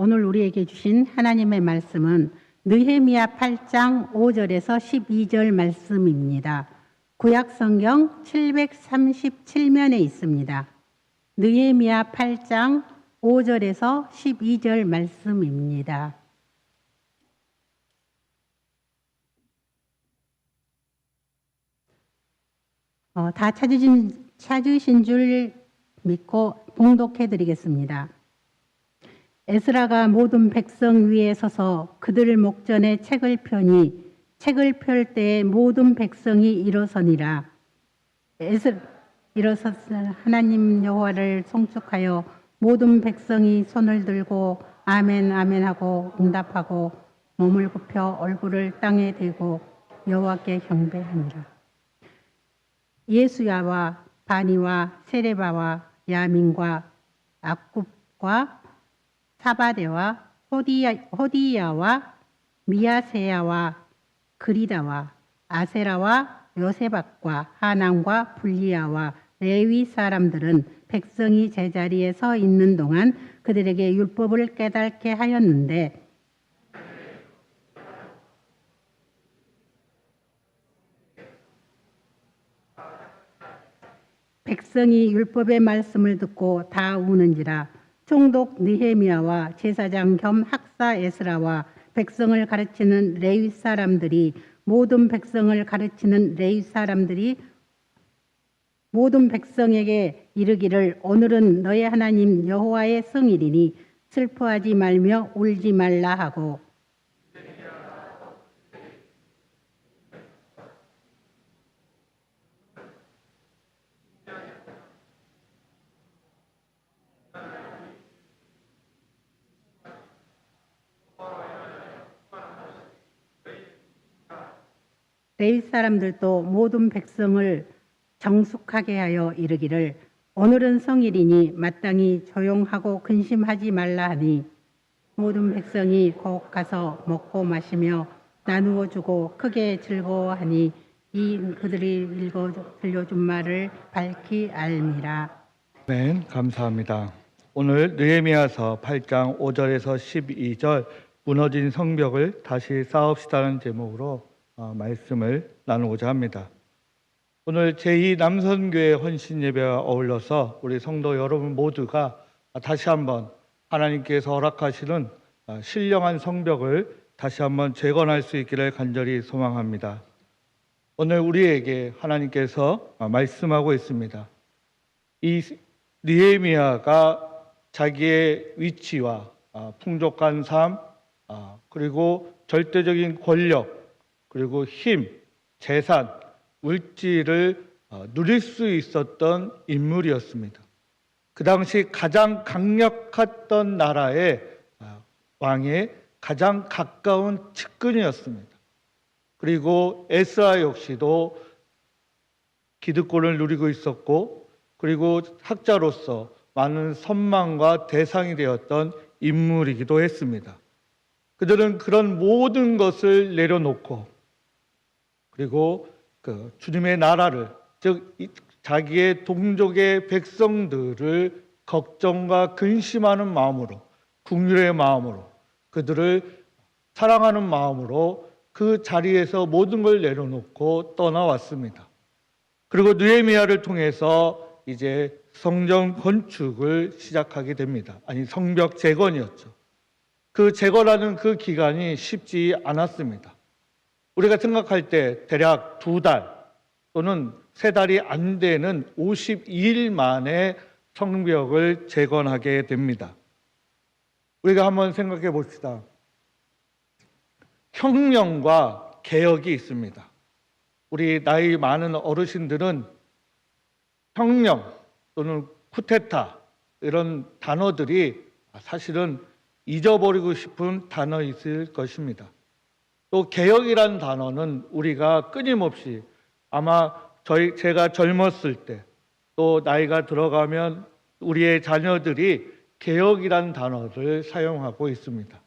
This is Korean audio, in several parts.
오늘 우리에게 주신 하나님의 말씀은 느헤미야 8장 5절에서 12절 말씀입니다. 구약성경 737면에 있습니다. 느헤미야 8장 5절에서 12절 말씀입니다. 다 찾으신 줄 믿고 봉독해 드리겠습니다. 에스라가 모든 백성 위에 서서 그들 목전에 책을 펴니 책을 펼 때에 모든 백성이 일어서니라. 일어서서 하나님 여호와를 송축하여 모든 백성이 손을 들고 아멘 아멘 하고 응답하고 몸을 굽혀 얼굴을 땅에 대고 여호와께 경배하니라. 예수야와 바니와 세레바와 야민과 악굽과 사바데와 호디야와 미야세야와 그리다와 아세라와 요세박과 하남과 불리야와 레위 사람들은 백성이 제자리에 서 있는 동안 그들에게 율법을 깨닫게 하였는데 백성이 율법의 말씀을 듣고 다 우는지라. 총독 느헤미야와 제사장 겸 학사 에스라와 백성을 가르치는 레위 사람들이 모든 백성에게 이르기를 오늘은 너의 하나님 여호와의 성일이니 슬퍼하지 말며 울지 말라 하고 레위 사람들도 모든 백성을 정숙하게 하여 이르기를 오늘은 성일이니 마땅히 조용하고 근심하지 말라 하니 모든 백성이 곧 가서 먹고 마시며 나누어 주고 크게 즐거워하니 이 그들이 들려준 말을 밝히 알미라. 네, 감사합니다. 오늘 느헤미야서 8장 5절에서 12절 무너진 성벽을 다시 쌓읍시다는 제목으로 말씀을 나누고자 합니다. 오늘 제2 남선교회 헌신 예배와 어울러서 우리 성도 여러분 모두가 다시 한번 하나님께서 허락하시는 신령한 성벽을 다시 한번 재건할 수 있기를 간절히 소망합니다. 오늘 우리에게 하나님께서 말씀하고 있습니다. 이 느헤미야가 자기의 위치와 풍족한 삶, 그리고 절대적인 권력, 그리고 힘, 재산, 물질을 누릴 수 있었던 인물이었습니다. 그 당시 가장 강력했던 나라의 왕의 가장 가까운 측근이었습니다. 그리고 에스라 역시도 기득권을 누리고 있었고, 그리고 학자로서 많은 선망과 대상이 되었던 인물이기도 했습니다. 그들은 그런 모든 것을 내려놓고 그리고 그 주님의 나라를, 즉 자기의 동족의 백성들을 걱정과 근심하는 마음으로, 긍휼의 마음으로, 그들을 사랑하는 마음으로 그 자리에서 모든 걸 내려놓고 떠나왔습니다. 그리고 느헤미야를 통해서 이제 성전 건축을 시작하게 됩니다. 아니, 성벽 재건이었죠. 그 재건하는 그 기간이 쉽지 않았습니다. 우리가 생각할 때 대략 2달 또는 3달이 안 되는 52일 만에 성벽을 재건하게 됩니다. 우리가 한번 생각해 봅시다. 혁명과 개혁이 있습니다. 우리 나이 많은 어르신들은 혁명 또는 쿠데타 이런 단어들이 사실은 잊어버리고 싶은 단어있을 것입니다. 또 개혁이라는 단어는 우리가 끊임없이 아마 제가 젊었을 때 또 나이가 들어가면 우리의 자녀들이 개혁이라는 단어를 사용하고 있습니다.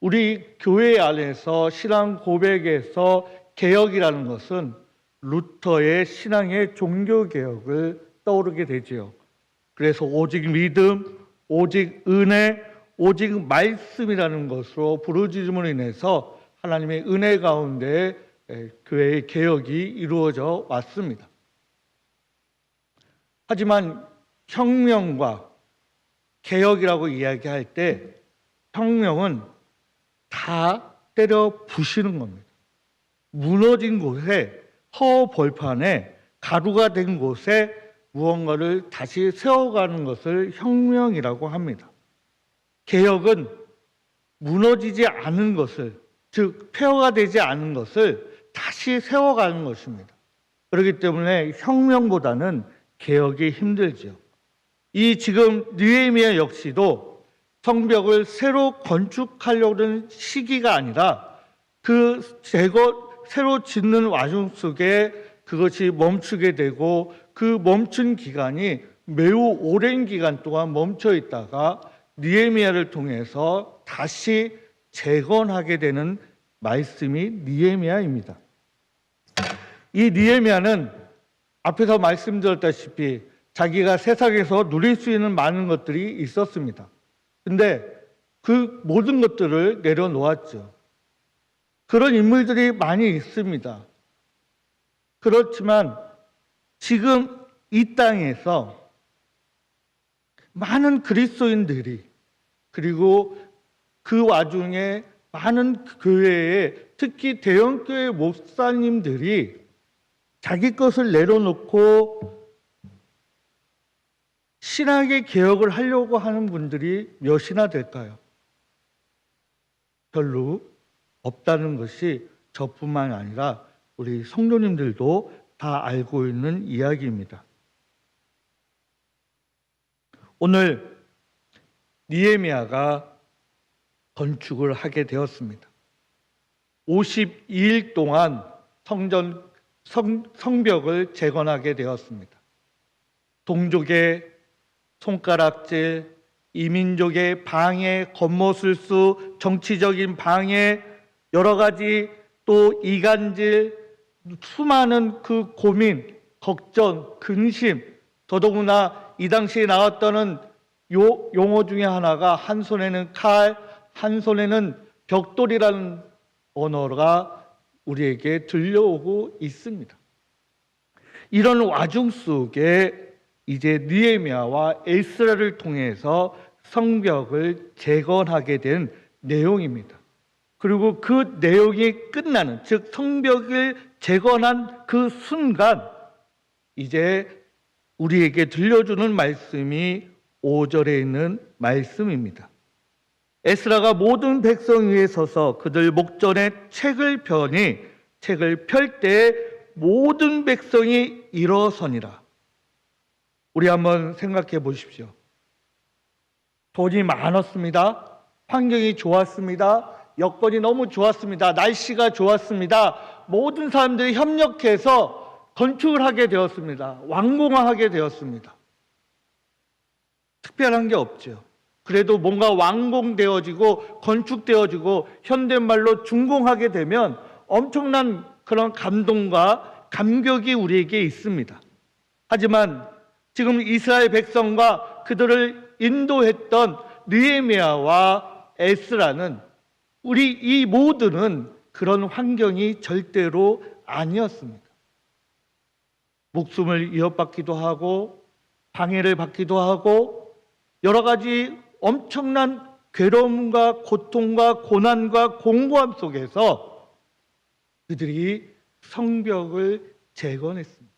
우리 교회 안에서 신앙 고백에서 개혁이라는 것은 루터의 신앙의 종교개혁을 떠오르게 되지요. 그래서 오직 믿음, 오직 은혜, 오직 말씀이라는 것으로 부르짖음으로 인해서 하나님의 은혜 가운데 교회의 개혁이 이루어져 왔습니다. 하지만 혁명과 개혁이라고 이야기할 때 혁명은 다 때려 부시는 겁니다. 무너진 곳에 허벌판에 가루가 된 곳에 무언가를 다시 세워가는 것을 혁명이라고 합니다. 개혁은 무너지지 않은 것을, 즉 폐허가 되지 않은 것을 다시 세워가는 것입니다. 그렇기 때문에 혁명보다는 개혁이 힘들죠. 이 지금 느헤미야 역시도 성벽을 새로 건축하려는 시기가 아니라 그 새로 짓는 와중 속에 그것이 멈추게 되고 그 멈춘 기간이 매우 오랜 기간 동안 멈춰 있다가 느헤미야를 통해서 다시 재건하게 되는 말씀이 느헤미야입니다. 이 느헤미야는 앞에서 말씀드렸다시피 자기가 세상에서 누릴 수 있는 많은 것들이 있었습니다. 근데 그 모든 것들을 내려놓았죠. 그런 인물들이 많이 있습니다. 그렇지만 지금 이 땅에서 많은 그리스도인들이 그리고 그 와중에 많은 교회에 특히 대형교회 목사님들이 자기 것을 내려놓고 신학의 개혁을 하려고 하는 분들이 몇이나 될까요? 별로 없다는 것이 저뿐만 아니라 우리 성도님들도 다 알고 있는 이야기입니다. 오늘 느헤미야가 건축을 하게 되었습니다. 52일 동안 성벽을 재건하게 되었습니다. 동족의 손가락질, 이민족의 방해, 겉모술수, 정치적인 방해, 여러 가지 또 이간질, 수많은 그 고민, 걱정, 근심, 더더구나 이 당시에 나왔던 용어 중에 하나가 한 손에는 칼, 한 손에는 벽돌이라는 언어가 우리에게 들려오고 있습니다. 이런 와중 속에 이제 느헤미야와 에스라를 통해서 성벽을 재건하게 된 내용입니다. 그리고 그 내용이 끝나는, 즉 성벽을 재건한 그 순간 이제 우리에게 들려주는 말씀이 5절에 있는 말씀입니다. 에스라가 모든 백성 위에 서서 그들 목전에 책을 펴니 책을 펼 때 모든 백성이 일어서니라. 우리 한번 생각해 보십시오. 돈이 많았습니다. 환경이 좋았습니다. 여건이 너무 좋았습니다. 날씨가 좋았습니다. 모든 사람들이 협력해서 건축을 하게 되었습니다. 완공하게 되었습니다. 특별한 게 없죠. 그래도 뭔가 완공되어지고 건축되어지고 현대말로 준공하게 되면 엄청난 그런 감동과 감격이 우리에게 있습니다. 하지만 지금 이스라엘 백성과 그들을 인도했던 느헤미야와 에스라는 우리 이 모두는 그런 환경이 절대로 아니었습니다. 목숨을 위협받기도 하고 방해를 받기도 하고 여러 가지 엄청난 괴로움과 고통과 고난과 공고함 속에서 그들이 성벽을 재건했습니다.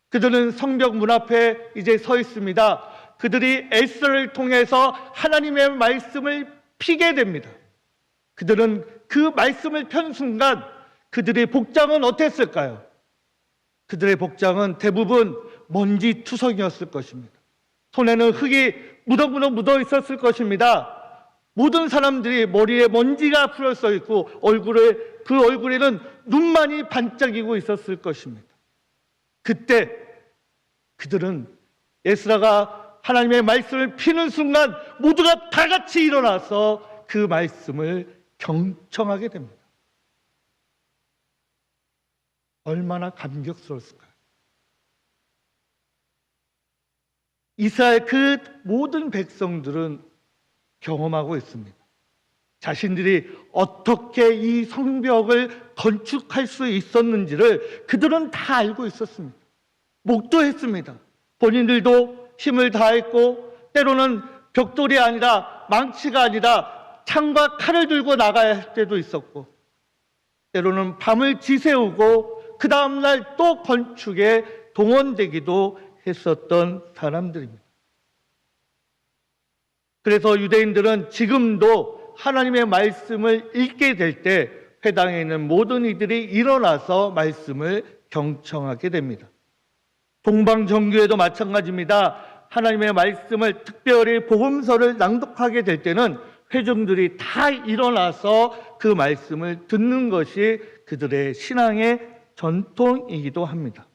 그들은 성벽 문 앞에 이제 서 있습니다. 그들이 에스라를 통해서 하나님의 말씀을 피게 됩니다. 그들은 그 말씀을 편 순간 그들의 복장은 어땠을까요? 그들의 복장은 대부분 먼지 투성이었을 것입니다. 손에는 흙이 무덕무덕 묻어 있었을 것입니다. 모든 사람들이 머리에 먼지가 풀어져 있고 그 얼굴에는 눈만이 반짝이고 있었을 것입니다. 그때 그들은 에스라가 하나님의 말씀을 피는 순간 모두가 다 같이 일어나서 그 말씀을 경청하게 됩니다. 얼마나 감격스러웠을까요? 이스라엘 그 모든 백성들은 경험하고 있습니다. 자신들이 어떻게 이 성벽을 건축할 수 있었는지를 그들은 다 알고 있었습니다. 목도했습니다. 본인들도 힘을 다했고, 때로는 벽돌이 아니라 망치가 아니라 창과 칼을 들고 나가야 할 때도 있었고, 때로는 밤을 지새우고 그 다음날 또 건축에 동원되기도 했었던 사람들입니다. 그래서 유대인들은 지금도 하나님의 말씀을 읽게 될 때 회당에 있는 모든 이들이 일어나서 말씀을 경청하게 됩니다. 동방정교회도 마찬가지입니다. 하나님의 말씀을, 특별히 복음서를 낭독하게 될 때는 회중들이 다 일어나서 그 말씀을 듣는 것이 그들의 신앙의 전통이기도 합니다.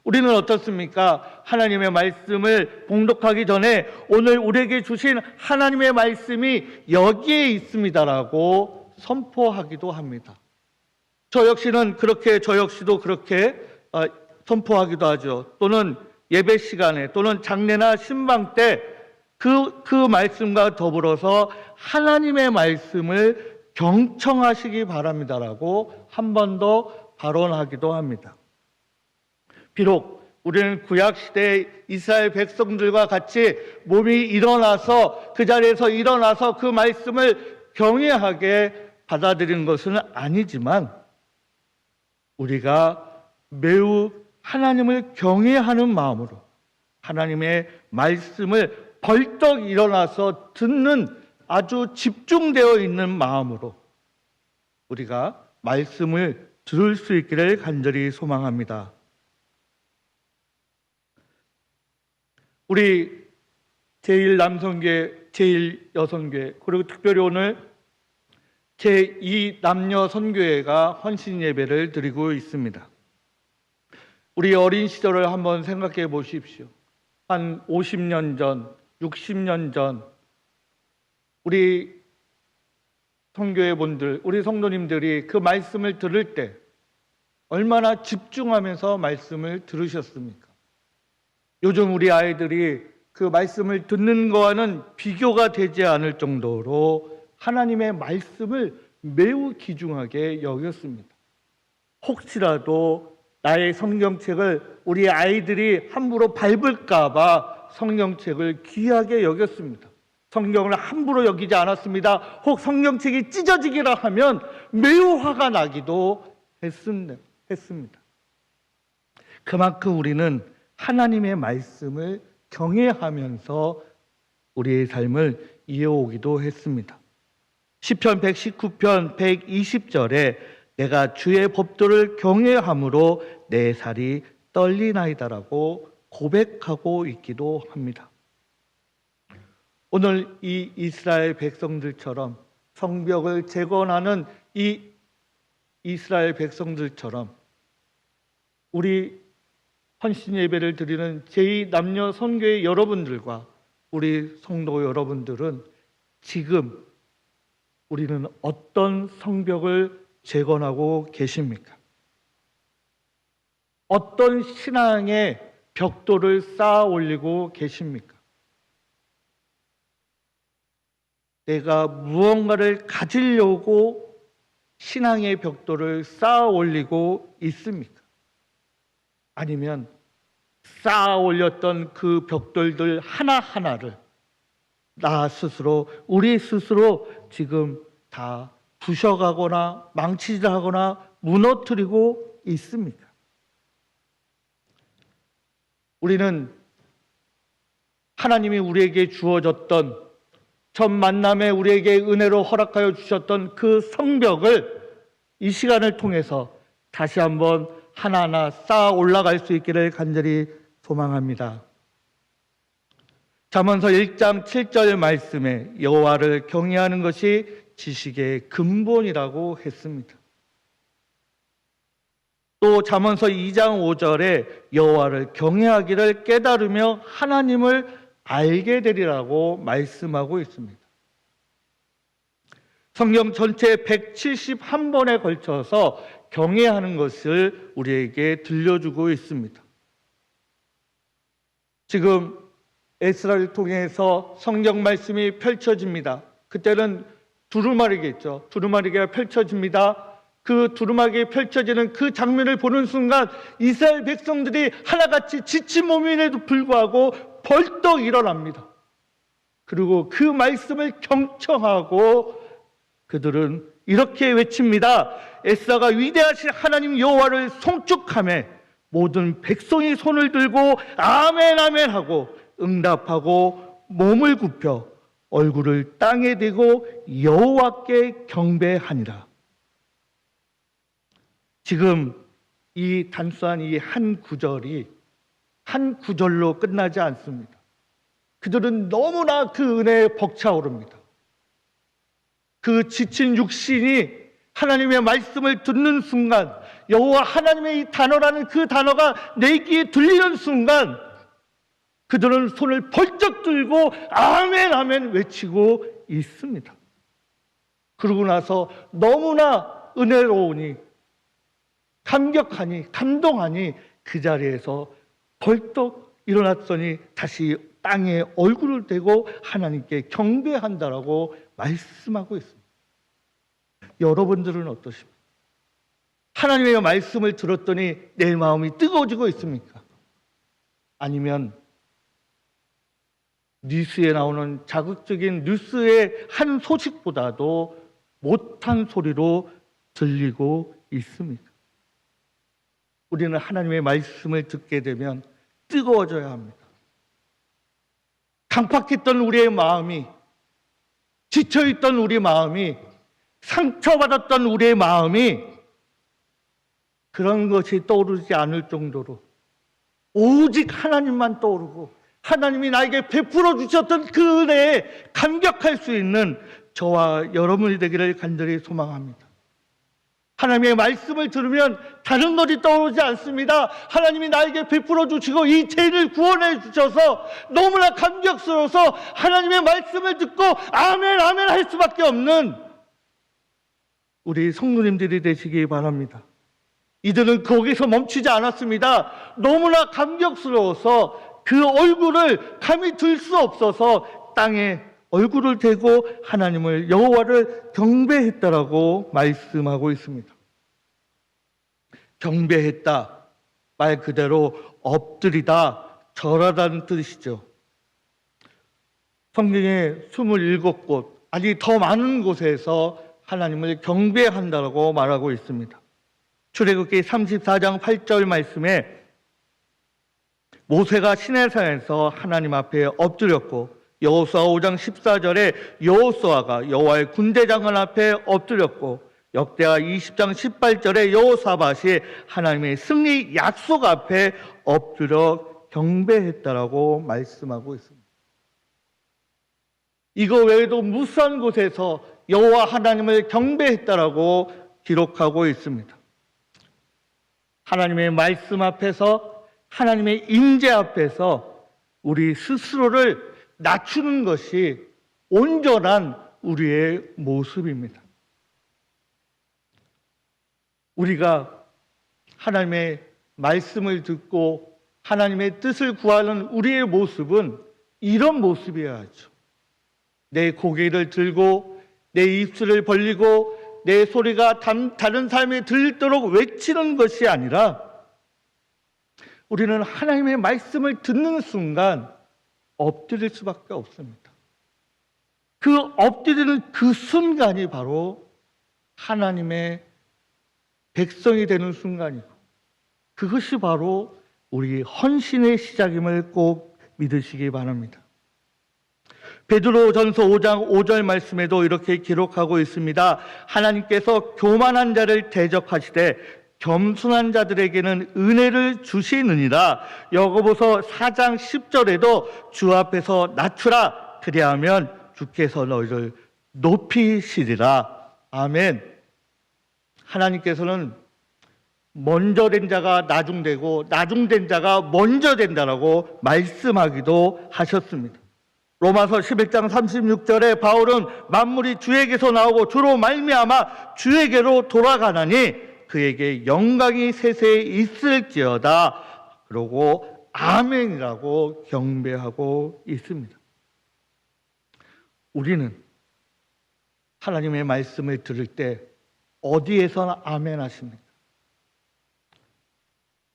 우리는 어떻습니까? 하나님의 말씀을 봉독하기 전에 오늘 우리에게 주신 하나님의 말씀이 여기에 있습니다라고 선포하기도 합니다. 저 역시도 그렇게 선포하기도 하죠. 또는 예배 시간에, 또는 장례나 신방 때 그 말씀과 더불어서 하나님의 말씀을 경청하시기 바랍니다라고 한 번 더 발언하기도 합니다. 비록 우리는 구약시대의 이스라엘 백성들과 같이 몸이 일어나서 그 자리에서 일어나서 그 말씀을 경외하게 받아들이는 것은 아니지만, 우리가 매우 하나님을 경외하는 마음으로 하나님의 말씀을 벌떡 일어나서 듣는 아주 집중되어 있는 마음으로 우리가 말씀을 들을 수 있기를 간절히 소망합니다. 우리 제1남선교회, 제1여선교회, 그리고 특별히 오늘 제2남녀선교회가 헌신 예배를 드리고 있습니다. 우리 어린 시절을 한번 생각해 보십시오. 한 50년 전, 60년 전 우리 선교회 분들, 우리 성도님들이 그 말씀을 들을 때 얼마나 집중하면서 말씀을 들으셨습니까? 요즘 우리 아이들이 그 말씀을 듣는 거와는 비교가 되지 않을 정도로 하나님의 말씀을 매우 귀중하게 여겼습니다. 혹시라도 나의 성경책을 우리 아이들이 함부로 밟을까 봐 성경책을 귀하게 여겼습니다. 성경을 함부로 여기지 않았습니다. 혹 성경책이 찢어지기라 하면 매우 화가 나기도 했습니다. 그만큼 우리는 하나님의 말씀을 경외하면서 우리의 삶을 이어오기도 했습니다. 시편 119편 120절에 내가 주의 법도를 경외함으로 내 살이 떨리나이다라고 고백하고 있기도 합니다. 오늘 이 이스라엘 백성들처럼, 성벽을 재건하는 이 이스라엘 백성들처럼 우리 헌신 예배를 드리는 제2남녀 선교회 여러분들과 우리 성도 여러분들은 지금 우리는 어떤 성벽을 재건하고 계십니까? 어떤 신앙의 벽돌을 쌓아 올리고 계십니까? 내가 무언가를 가지려고 신앙의 벽돌을 쌓아 올리고 있습니까? 아니면 쌓아 올렸던 그 벽돌들 하나하나를 나 스스로, 우리 스스로 지금 다 부셔가거나 망치하거나 무너뜨리고 있습니까? 우리는 하나님이 우리에게 주어졌던, 첫 만남에 우리에게 은혜로 허락하여 주셨던 그 성벽을 이 시간을 통해서 다시 한번 하나하나 쌓아 올라갈 수 있기를 간절히 소망합니다. 잠언서 1장 7절 말씀에 여호와를 경외하는 것이 지식의 근본이라고 했습니다. 또 잠언서 2장 5절에 여호와를 경외하기를 깨달으며 하나님을 알게 되리라고 말씀하고 있습니다. 성경 전체 171번에 걸쳐서 경외하는 것을 우리에게 들려주고 있습니다. 지금 에스라를 통해서 성경 말씀이 펼쳐집니다. 그때는 두루마리겠죠. 두루마리가 펼쳐집니다. 그 두루마리가 펼쳐지는 그 장면을 보는 순간 이스라엘 백성들이 하나같이 지친 몸임에도 불구하고 벌떡 일어납니다. 그리고 그 말씀을 경청하고 그들은 이렇게 외칩니다. 에스라가 위대하신 하나님 여호와를 송축하며 모든 백성이 손을 들고 아멘 아멘 하고 응답하고 몸을 굽혀 얼굴을 땅에 대고 여호와께 경배하니라. 지금 이 단순한 이 한 구절이 한 구절로 끝나지 않습니다. 그들은 너무나 그 은혜에 벅차오릅니다. 그 지친 육신이 하나님의 말씀을 듣는 순간, 여호와 하나님의 이 단어라는 그 단어가 내 귀에 들리는 순간 그들은 손을 벌쩍 들고 아멘 아멘 외치고 있습니다. 그러고 나서 너무나 은혜로우니 감격하니 감동하니 그 자리에서 벌떡 일어났더니 다시 땅에 얼굴을 대고 하나님께 경배한다라고 말씀하고 있습니다. 여러분들은 어떠십니까? 하나님의 말씀을 들었더니 내 마음이 뜨거워지고 있습니까? 아니면 뉴스에 나오는 자극적인 뉴스의 한 소식보다도 못한 소리로 들리고 있습니까? 우리는 하나님의 말씀을 듣게 되면 뜨거워져야 합니다. 강팍했던 우리의 마음이, 지쳐있던 우리 마음이, 상처받았던 우리의 마음이 그런 것이 떠오르지 않을 정도로 오직 하나님만 떠오르고 하나님이 나에게 베풀어 주셨던 그 은혜에 감격할 수 있는 저와 여러분이 되기를 간절히 소망합니다. 하나님의 말씀을 들으면 다른 것이 떠오르지 않습니다. 하나님이 나에게 베풀어 주시고 이 죄인을 구원해 주셔서 너무나 감격스러워서 하나님의 말씀을 듣고 아멘 아멘 할 수밖에 없는 우리 성도님들이 되시기 바랍니다. 이들은 거기서 멈추지 않았습니다. 너무나 감격스러워서 그 얼굴을 감히 들 수 없어서 땅에 얼굴을 대고 하나님을 여호와를 경배했다라고 말씀하고 있습니다. 경배했다, 말 그대로 엎드리다, 절하다는 뜻이죠. 성경의 27곳, 아니 더 많은 곳에서 하나님을 경배한다라고 말하고 있습니다. 출애굽기 34장 8절 말씀에 모세가 시내산에서 하나님 앞에 엎드렸고 여호수아 5장 14절에 여호수아가 여호와의 군대장관 앞에 엎드렸고 역대하 20장 18절에 여호사밧이 하나님의 승리 약속 앞에 엎드려 경배했다라고 말씀하고 있습니다. 이거 외에도 무수한 곳에서 여호와 하나님을 경배했다라고 기록하고 있습니다. 하나님의 말씀 앞에서 하나님의 임재 앞에서 우리 스스로를 낮추는 것이 온전한 우리의 모습입니다. 우리가 하나님의 말씀을 듣고 하나님의 뜻을 구하는 우리의 모습은 이런 모습이어야 하죠. 내 고개를 들고 내 입술을 벌리고 내 소리가 다른 사람이 들도록 외치는 것이 아니라 우리는 하나님의 말씀을 듣는 순간 엎드릴 수밖에 없습니다. 그 엎드리는 그 순간이 바로 하나님의 백성이 되는 순간이고 그것이 바로 우리 헌신의 시작임을 꼭 믿으시기 바랍니다. 베드로전서 5장 5절 말씀에도 이렇게 기록하고 있습니다. 하나님께서 교만한 자를 대적하시되 겸손한 자들에게는 은혜를 주시느니라. 야고보서 4장 10절에도 주 앞에서 낮추라. 그리하면 주께서 너희를 높이시리라. 아멘. 하나님께서는 먼저 된 자가 나중되고 나중된 자가 먼저 된다라고 말씀하기도 하셨습니다. 로마서 11장 36절에 바울은 만물이 주에게서 나오고 주로 말미암아 주에게로 돌아가나니 그에게 영광이 세세에 있을지어다. 그러고 아멘이라고 경배하고 있습니다. 우리는 하나님의 말씀을 들을 때 어디에서 아멘 하십니까?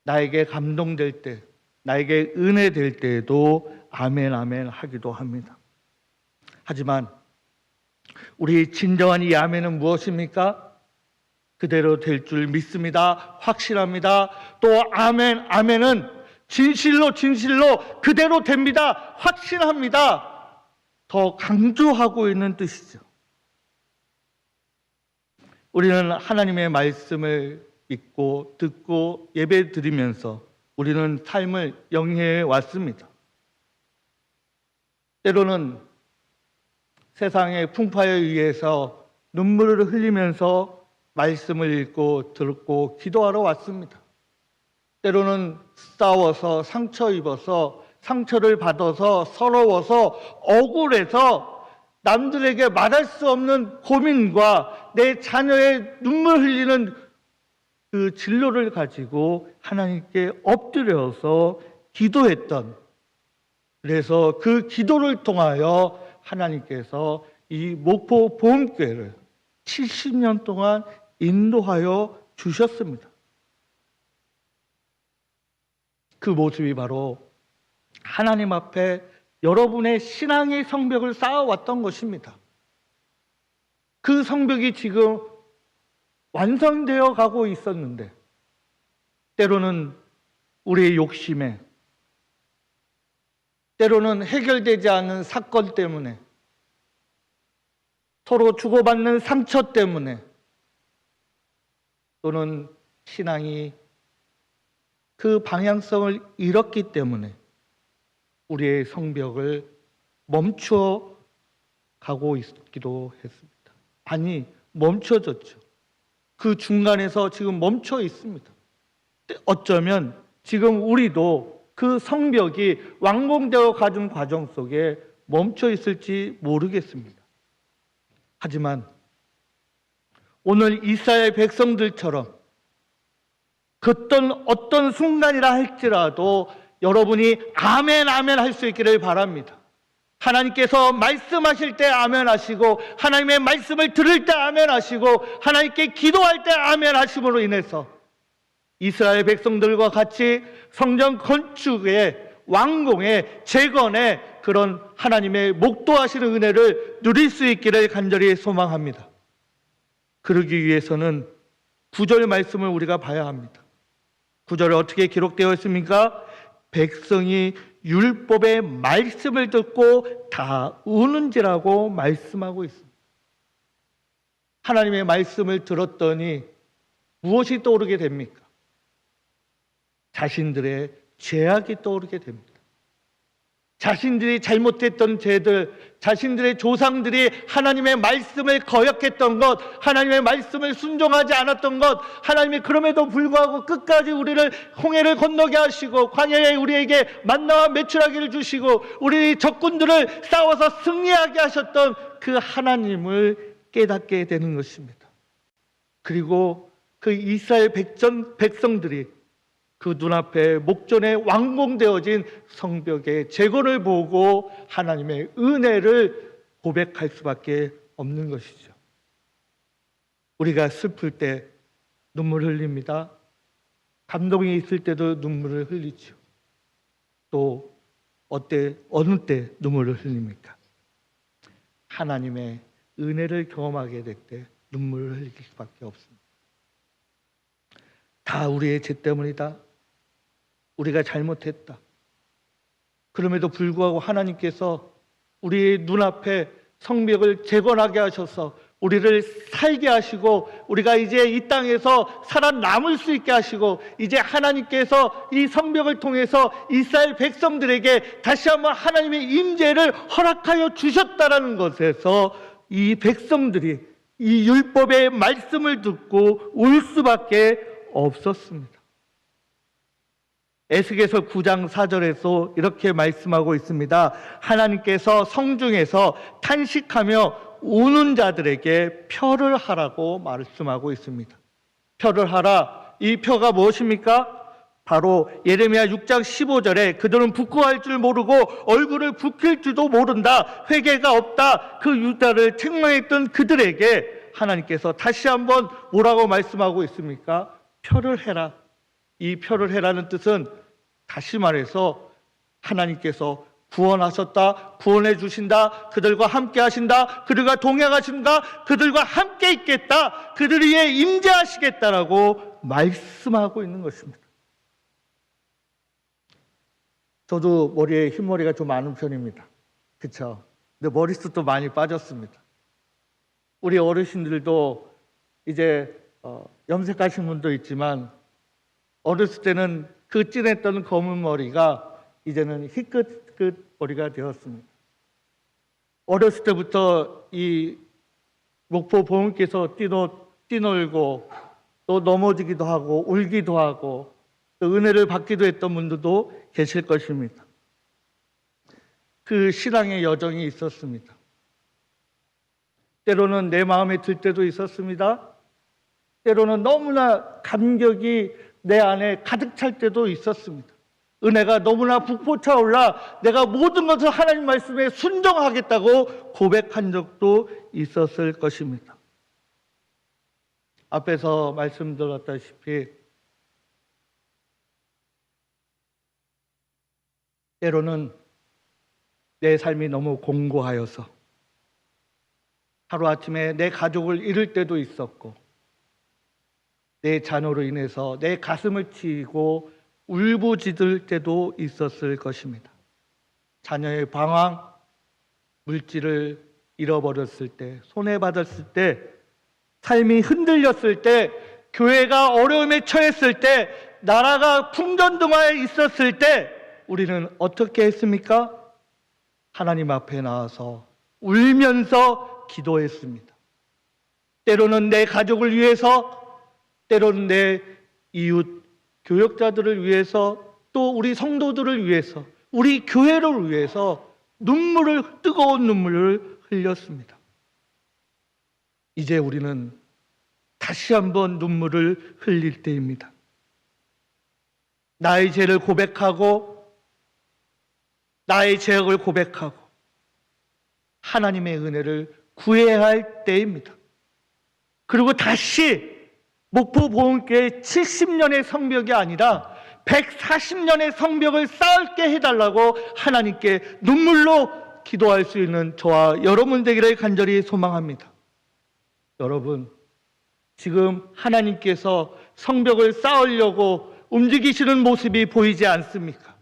나에게 감동될 때, 나에게 은혜 될 때에도 아멘 아멘 하기도 합니다. 하지만 우리 진정한 이 아멘은 무엇입니까? 그대로 될 줄 믿습니다. 확실합니다. 또 아멘 아멘은 진실로 그대로 됩니다. 확신합니다. 더 강조하고 있는 뜻이죠. 우리는 하나님의 말씀을 믿고 듣고 예배 드리면서 우리는 삶을 영위해 왔습니다. 때로는 세상의 풍파에 의해서 눈물을 흘리면서 말씀을 읽고 듣고 기도하러 왔습니다. 때로는 싸워서 상처 입어서 상처를 받아서 서러워서 억울해서 남들에게 말할 수 없는 고민과 내 자녀의 눈물 흘리는 그 진로를 가지고 하나님께 엎드려서 기도했던, 그래서 그 기도를 통하여 하나님께서 이 목포 보험교회를 70년 동안 인도하여 주셨습니다. 그 모습이 바로 하나님 앞에 여러분의 신앙의 성벽을 쌓아왔던 것입니다. 그 성벽이 지금 완성되어 가고 있었는데, 때로는 우리의 욕심에, 때로는 해결되지 않는 사건 때문에, 서로 주고받는 상처 때문에, 또는 신앙이 그 방향성을 잃었기 때문에 우리의 성벽을 멈춰 가고 있기도 했습니다. 아니, 멈춰졌죠. 그 중간에서 지금 멈춰 있습니다. 어쩌면 지금 우리도 그 성벽이 완공되어 가는 과정 속에 멈춰 있을지 모르겠습니다. 하지만 오늘 이스라엘 백성들처럼 어떤 순간이라 할지라도 여러분이 아멘 아멘 할 수 있기를 바랍니다. 하나님께서 말씀하실 때 아멘 하시고, 하나님의 말씀을 들을 때 아멘 하시고, 하나님께 기도할 때 아멘 하심으로 인해서 이스라엘 백성들과 같이 성전 건축의 완공의 재건의 그런 하나님의 목도하시는 은혜를 누릴 수 있기를 간절히 소망합니다. 그러기 위해서는 9절 말씀을 우리가 봐야 합니다. 9절에 어떻게 기록되어 있습니까? 백성이 율법의 말씀을 듣고 다 우는지라고 말씀하고 있습니다. 하나님의 말씀을 들었더니 무엇이 떠오르게 됩니까? 자신들의 죄악이 떠오르게 됩니다. 자신들이 잘못했던 죄들, 자신들의 조상들이 하나님의 말씀을 거역했던 것, 하나님의 말씀을 순종하지 않았던 것, 하나님이 그럼에도 불구하고 끝까지 우리를 홍해를 건너게 하시고 광야에 우리에게 만나와 메추라기를 주시고 우리 적군들을 싸워서 승리하게 하셨던 그 하나님을 깨닫게 되는 것입니다. 그리고 그 이스라엘 백성들이 그 눈앞에 목전에 완공되어진 성벽의 재건을 보고 하나님의 은혜를 고백할 수밖에 없는 것이죠. 우리가 슬플 때 눈물을 흘립니다. 감동이 있을 때도 눈물을 흘리죠. 또 어느 때 눈물을 흘립니까? 하나님의 은혜를 경험하게 될 때 눈물을 흘릴 수밖에 없습니다. 다 우리의 죄 때문이다. 우리가 잘못했다. 그럼에도 불구하고 하나님께서 우리의 눈앞에 성벽을 재건하게 하셔서 우리를 살게 하시고 우리가 이제 이 땅에서 살아남을 수 있게 하시고 이제 하나님께서 이 성벽을 통해서 이스라엘 백성들에게 다시 한번 하나님의 임재를 허락하여 주셨다라는 것에서 이 백성들이 이 율법의 말씀을 듣고 울 수밖에 없었습니다. 에스겔서 9장 4절에서 이렇게 말씀하고 있습니다. 하나님께서 성중에서 탄식하며 우는 자들에게 표를 하라고 말씀하고 있습니다. 표를 하라. 이 표가 무엇입니까? 바로 예레미야 6장 15절에 그들은 부끄러워할 줄 모르고 얼굴을 붉힐 줄도 모른다, 회개가 없다, 그 유다를 책망했던 그들에게 하나님께서 다시 한번 뭐라고 말씀하고 있습니까? 표를 해라. 이 표를 해라는 뜻은 다시 말해서 하나님께서 구원하셨다, 구원해 주신다, 그들과 함께 하신다, 그들과 동행하신다, 그들과 함께 있겠다, 그들 위해 임재하시겠다라고 말씀하고 있는 것입니다. 저도 머리에 흰머리가 좀 많은 편입니다. 그렇죠? 근데 머리숱도 많이 빠졌습니다. 우리 어르신들도 이제 염색하신 분도 있지만 어렸을 때는 그 진했던 검은 머리가 이제는 희끗희끗 머리가 되었습니다. 어렸을 때부터 이 목포 보험께서 뛰놀고 또 넘어지기도 하고 울기도 하고 또 은혜를 받기도 했던 분들도 계실 것입니다. 그 신앙의 여정이 있었습니다. 때로는 내 마음에 들 때도 있었습니다. 때로는 너무나 감격이 내 안에 가득 찰 때도 있었습니다. 은혜가 너무나 북돋아올라 내가 모든 것을 하나님 말씀에 순종하겠다고 고백한 적도 있었을 것입니다. 앞에서 말씀드렸다시피 때로는 내 삶이 너무 공고하여서 하루아침에 내 가족을 잃을 때도 있었고 내 자녀로 인해서 내 가슴을 치고 울부짖을 때도 있었을 것입니다. 자녀의 방황, 물질을 잃어버렸을 때, 손해받았을 때, 삶이 흔들렸을 때, 교회가 어려움에 처했을 때, 나라가 풍전등화에 있었을 때 우리는 어떻게 했습니까? 하나님 앞에 나와서 울면서 기도했습니다. 때로는 내 가족을 위해서, 때로는 내 이웃 교역자들을 위해서, 또 우리 성도들을 위해서, 우리 교회를 위해서 뜨거운 눈물을 흘렸습니다. 이제 우리는 다시 한번 눈물을 흘릴 때입니다. 나의 죄를 고백하고 나의 죄악을 고백하고 하나님의 은혜를 구해야 할 때입니다. 그리고 다시 목포 보험교회 70년의 성벽이 아니라 140년의 성벽을 쌓게 해달라고 하나님께 눈물로 기도할 수 있는 저와 여러분 되기를 간절히 소망합니다. 여러분, 지금 하나님께서 성벽을 쌓으려고 움직이시는 모습이 보이지 않습니까?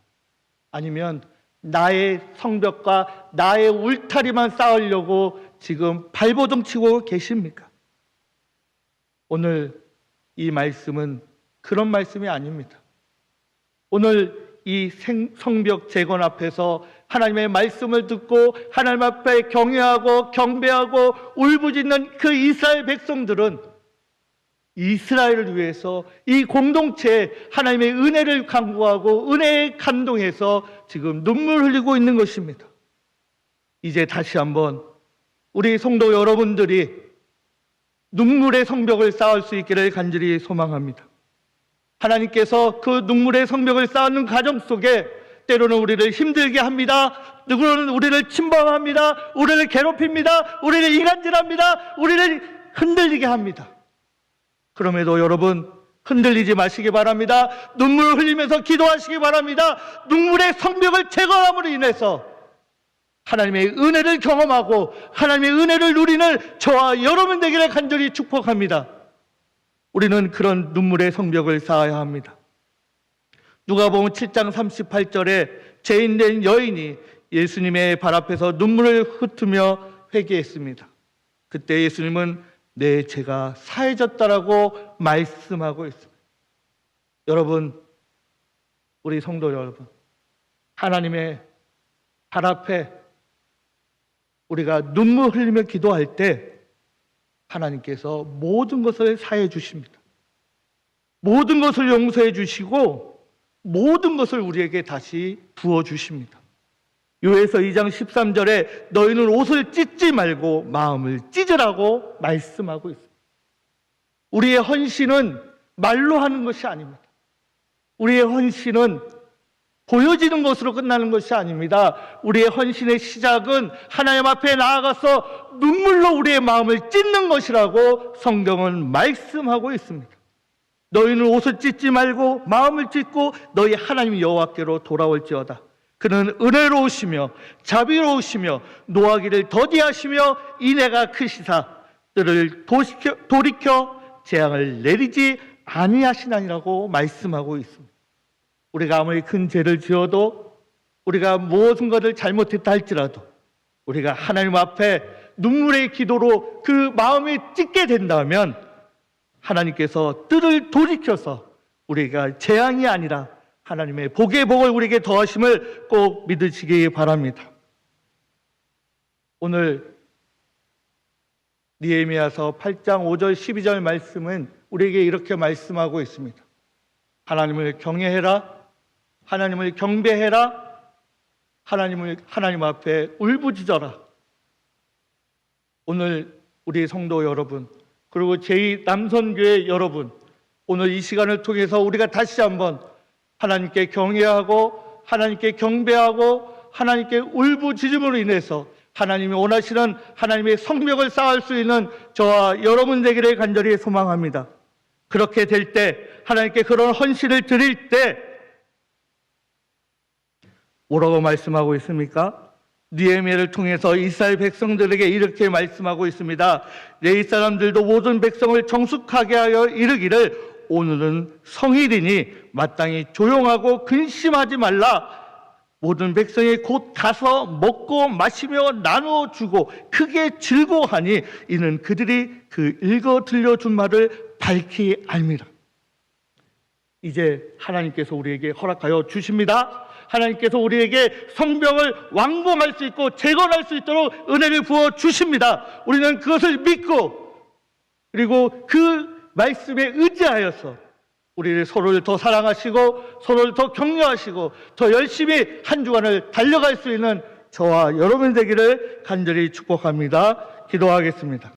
아니면 나의 성벽과 나의 울타리만 쌓으려고 지금 발버둥 치고 계십니까? 오늘 이 말씀은 그런 말씀이 아닙니다. 오늘 이 성벽 재건 앞에서 하나님의 말씀을 듣고 하나님 앞에 경외하고 경배하고 울부짖는 그 이스라엘 백성들은 이스라엘을 위해서 이 공동체에 하나님의 은혜를 간구하고 은혜에 감동해서 지금 눈물 흘리고 있는 것입니다. 이제 다시 한번 우리 성도 여러분들이 눈물의 성벽을 쌓을 수 있기를 간절히 소망합니다. 하나님께서 그 눈물의 성벽을 쌓는 과정 속에 때로는 우리를 힘들게 합니다. 누구는 우리를 침범합니다. 우리를 괴롭힙니다. 우리를 이간질합니다. 우리를 흔들리게 합니다. 그럼에도 여러분 흔들리지 마시기 바랍니다. 눈물을 흘리면서 기도하시기 바랍니다. 눈물의 성벽을 제거함으로 인해서 하나님의 은혜를 경험하고 하나님의 은혜를 누리는 저와 여러분 되기를 간절히 축복합니다. 우리는 그런 눈물의 성벽을 쌓아야 합니다. 누가복음 7장 38절에 죄인된 여인이 예수님의 발 앞에서 눈물을 흩으며 회개했습니다. 그때 예수님은 내 죄가 사해졌다라고 말씀하고 있습니다. 여러분, 우리 성도 여러분, 하나님의 발 앞에 우리가 눈물 흘리며 기도할 때 하나님께서 모든 것을 사해 주십니다. 모든 것을 용서해 주시고 모든 것을 우리에게 다시 부어 주십니다. 요에서 2장 13절에 너희는 옷을 찢지 말고 마음을 찢으라고 말씀하고 있습니다. 우리의 헌신은 말로 하는 것이 아닙니다. 우리의 헌신은 보여지는 것으로 끝나는 것이 아닙니다. 우리의 헌신의 시작은 하나님 앞에 나아가서 눈물로 우리의 마음을 찢는 것이라고 성경은 말씀하고 있습니다. 너희는 옷을 찢지 말고 마음을 찢고 너희 하나님 여호와께로 돌아올지어다. 그는 은혜로우시며 자비로우시며 노하기를 더디하시며 인애가 크시사 뜰을 돌이켜 재앙을 내리지 아니하시나니라고 말씀하고 있습니다. 우리가 아무리 큰 죄를 지어도, 우리가 무엇인 것을 잘못했다 할지라도 우리가 하나님 앞에 눈물의 기도로 그 마음이 찢게 된다면 하나님께서 뜰을 돌이켜서 우리가 재앙이 아니라 하나님의 복의 복을 우리에게 더하심을 꼭 믿으시기 바랍니다. 오늘 느헤미야서 8장 5절 12절 말씀은 우리에게 이렇게 말씀하고 있습니다. 하나님을 경외해라, 하나님을 경배해라, 하나님 앞에 울부짖어라. 오늘 우리 성도 여러분, 그리고 제2남선교회 여러분, 오늘 이 시간을 통해서 우리가 다시 한번 하나님께 경외하고 하나님께 경배하고 하나님께 울부짖음으로 인해서 하나님이 원하시는 하나님의 성벽을 쌓을 수 있는 저와 여러분 되기를 간절히 소망합니다. 그렇게 될 때, 하나님께 그런 헌신을 드릴 때 뭐라고 말씀하고 있습니까? 느헤미야를 통해서 이스라엘 백성들에게 이렇게 말씀하고 있습니다. 내 사람들도 모든 백성을 정숙하게 하여 이르기를 오늘은 성일이니 마땅히 조용하고 근심하지 말라. 모든 백성이 곧 가서 먹고 마시며 나누어 주고 크게 즐거워하니 이는 그들이 그 읽어 들려준 말을 밝히 알미라. 이제 하나님께서 우리에게 허락하여 주십니다. 하나님께서 우리에게 성벽을 완공할 수 있고 재건할 수 있도록 은혜를 부어 주십니다. 우리는 그것을 믿고 그리고 그 말씀에 의지하여서 우리를 서로를 더 사랑하시고 서로를 더 격려하시고 더 열심히 한 주간을 달려갈 수 있는 저와 여러분 되기를 간절히 축복합니다. 기도하겠습니다.